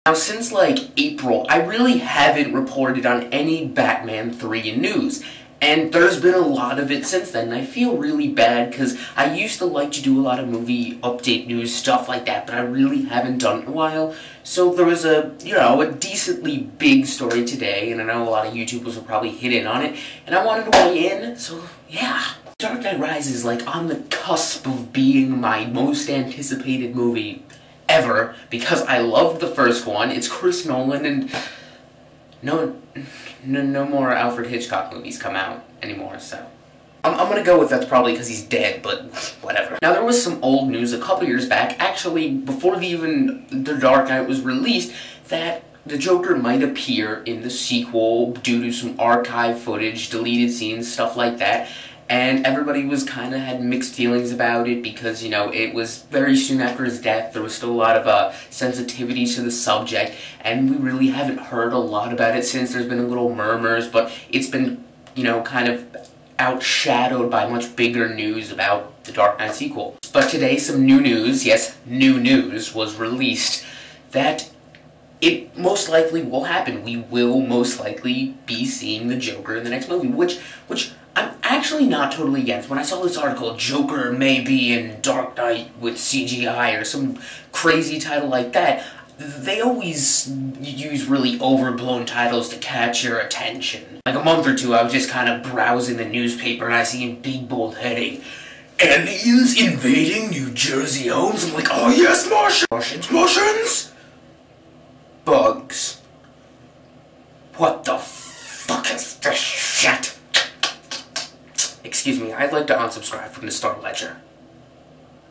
Now, since like April, I really haven't reported on any Batman 3 news. And there's been a lot of it since then, and I feel really bad because I used to like to do a lot of movie update news, stuff like that, but I really haven't done it in a while. So there was a decently big story today, and I know a lot of YouTubers will probably hit in on it, and I wanted to weigh in, so yeah. Dark Knight Rises is like on the cusp of being my most anticipated movie ever, because I loved the first one. It's Chris Nolan, and no more Alfred Hitchcock movies come out anymore, so I'm gonna go with that's probably because he's dead, but whatever. Now, there was some old news a couple years back, actually before The Dark Knight was released, that the Joker might appear in the sequel due to some archive footage, deleted scenes, stuff like that. And everybody had mixed feelings about it because, it was very soon after his death. There was still a lot of sensitivity to the subject, and we really haven't heard a lot about it since. There's been little murmurs, but it's been, kind of outshadowed by much bigger news about the Dark Knight sequel. But today, some new news, yes, new news, was released that it most likely will happen. We will most likely be seeing the Joker in the next movie, which I'm actually not totally against. When I saw this article, Joker may be in Dark Knight with CGI or some crazy title like that, they always use really overblown titles to catch your attention. Like a month or two, I was just kind of browsing the newspaper and I see a big bold heading, "Aliens invading New Jersey homes." I'm like, oh yes, Martians! Bugs. What the fuck is this shit? Excuse me, I'd like to unsubscribe from the Star Ledger.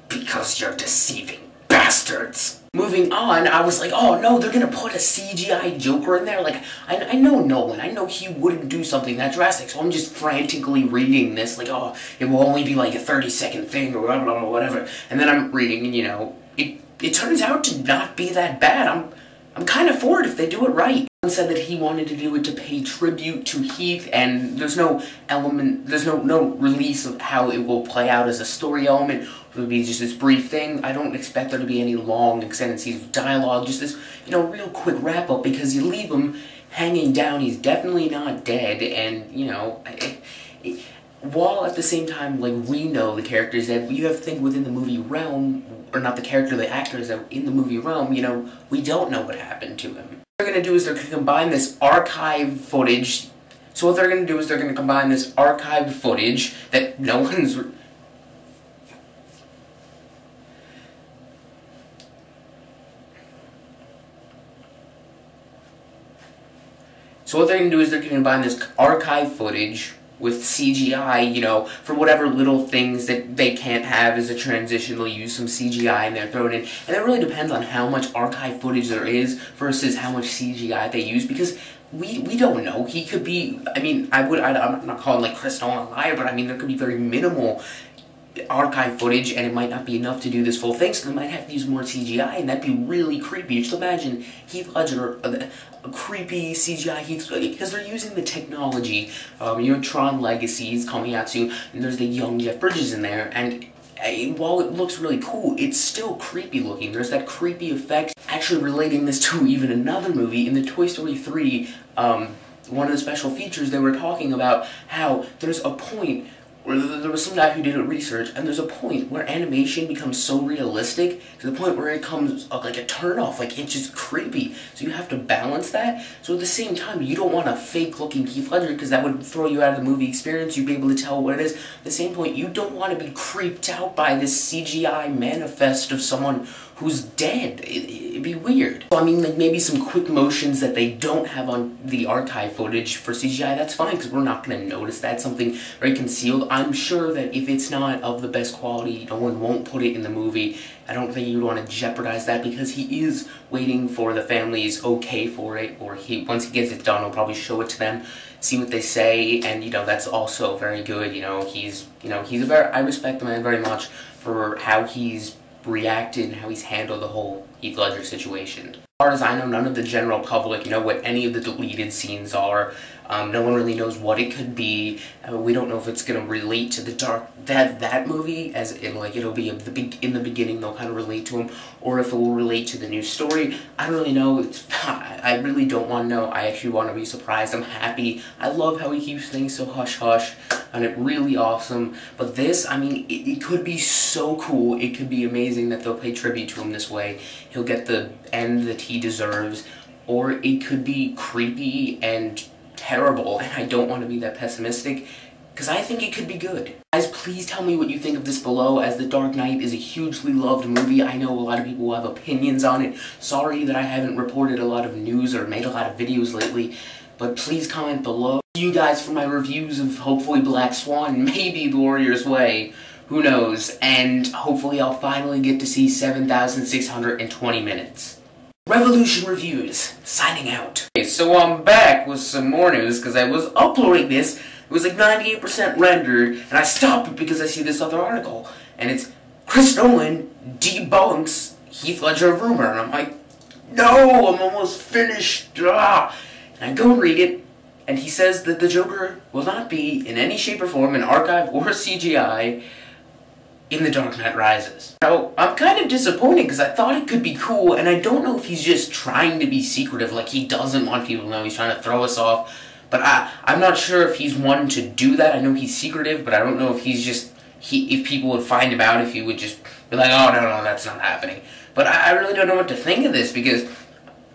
Because you're deceiving bastards. Moving on, I was like, oh no, they're gonna put a CGI Joker in there? Like, I know Nolan, I know he wouldn't do something that drastic, so I'm just frantically reading this, like, oh, it will only be like a 30-second thing, or blah, blah, blah, whatever. And then I'm reading, and it turns out to not be that bad. I'm kind of for it if they do it right. Said that he wanted to do it to pay tribute to Heath, and there's no release of how it will play out as a story element. It would be just this brief thing. I don't expect there to be any long extended scenes of dialogue, just this, real quick wrap up, because you leave him hanging down. He's definitely not dead, and, while at the same time, like, we know the character is dead, you have to think within the movie realm, or not the character, the actor is in the movie realm, we don't know what happened to him. What they're going to do is they're going to combine this archive footage. So what they're going to do is they're going to combine this archived footage that no one's... So what they're going to do is they're going to combine this archive footage with CGI, for whatever little things that they can't have as a transition. They'll use some CGI and they're thrown in. And it really depends on how much archive footage there is versus how much CGI they use, because we don't know. He could be, I'm not calling like Chris Nolan a liar, but there could be very minimal archive footage, and it might not be enough to do this full thing, so they might have to use more CGI, and that'd be really creepy. Just imagine Heath Ledger, a creepy CGI Heath, because they're using the technology. Tron Legacy is coming out soon, and there's the young Jeff Bridges in there, and while it looks really cool, it's still creepy looking. There's that creepy effect. Actually relating this to even another movie, in the Toy Story 3, one of the special features, they were talking about how there's a point where there was some guy who did a research, and there's a point where animation becomes so realistic to the point where it comes like a turn-off, like it's just creepy. So you have to balance that. So at the same time, you don't want a fake-looking Heath Ledger, because that would throw you out of the movie experience. You'd be able to tell what it is. At the same point, you don't want to be creeped out by this CGI manifest of someone who's dead. It'd be weird. So like maybe some quick motions that they don't have on the archive footage for CGI, that's fine, because we're not going to notice that. Something very concealed. I'm sure that if it's not of the best quality, no one won't put it in the movie. I don't think you'd want to jeopardize that, because he is waiting for the family's okay for it, or once he gets it done, he'll probably show it to them, see what they say, and that's also very good. I respect the man very much for how he's reacted and how he's handled the whole Heath Ledger situation. As far as I know, none of the general public know what any of the deleted scenes are. No one really knows what it could be. We don't know if it's going to relate to the that movie, as in, like, it'll be in the beginning they'll kind of relate to him, or if it will relate to the new story. I don't really know. I really don't want to know. I actually want to be surprised. I'm happy. I love how he keeps things so hush-hush, and it's really awesome. But this, I mean, it could be so cool. It could be amazing that they'll pay tribute to him this way. He'll get the end that he deserves, or it could be creepy and terrible, and I don't want to be that pessimistic, because I think it could be good. Guys, please tell me what you think of this below, as The Dark Knight is a hugely loved movie. I know a lot of people have opinions on it. Sorry that I haven't reported a lot of news or made a lot of videos lately, but please comment below. See you guys for my reviews of hopefully Black Swan, maybe The Warrior's Way, who knows, and hopefully I'll finally get to see 7,620 minutes. Revolution Reviews, signing out. Okay, so I'm back with some more news, because I was uploading this, it was like 98% rendered, and I stopped it because I see this other article, and it's Chris Nolan debunks Heath Ledger rumor, and I'm like, no, I'm almost finished, and I go and read it, and he says that the Joker will not be, in any shape or form, an archive or CGI, in The Dark Knight Rises. Now, I'm kind of disappointed because I thought it could be cool, and I don't know if he's just trying to be secretive, like he doesn't want people to know, he's trying to throw us off, but I'm not sure if he's one to do that. I know he's secretive, but I don't know if he's just, if people would find him out, if he would just be like, oh, no, that's not happening. But I really don't know what to think of this, because,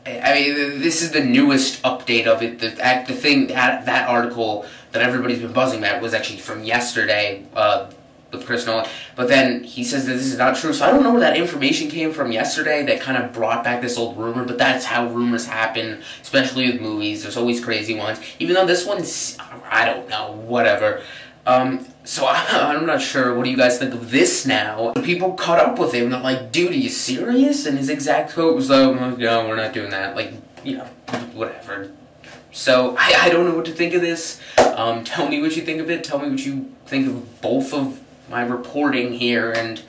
I mean, this is the newest update of it. The thing, that article that everybody's been buzzing about was actually from yesterday, with Chris Nolan, but then he says that this is not true, so I don't know where that information came from yesterday that kind of brought back this old rumor, but that's how rumors happen, especially with movies. There's always crazy ones, even though this one's, I don't know, whatever. So I'm not sure. What do you guys think of this now? People caught up with him, they're like, dude, are you serious? And his exact quote was like, no, we're not doing that, like, you know, whatever. So, I don't know what to think of this. Tell me what you think of it, tell me what you think of both of my reporting here, and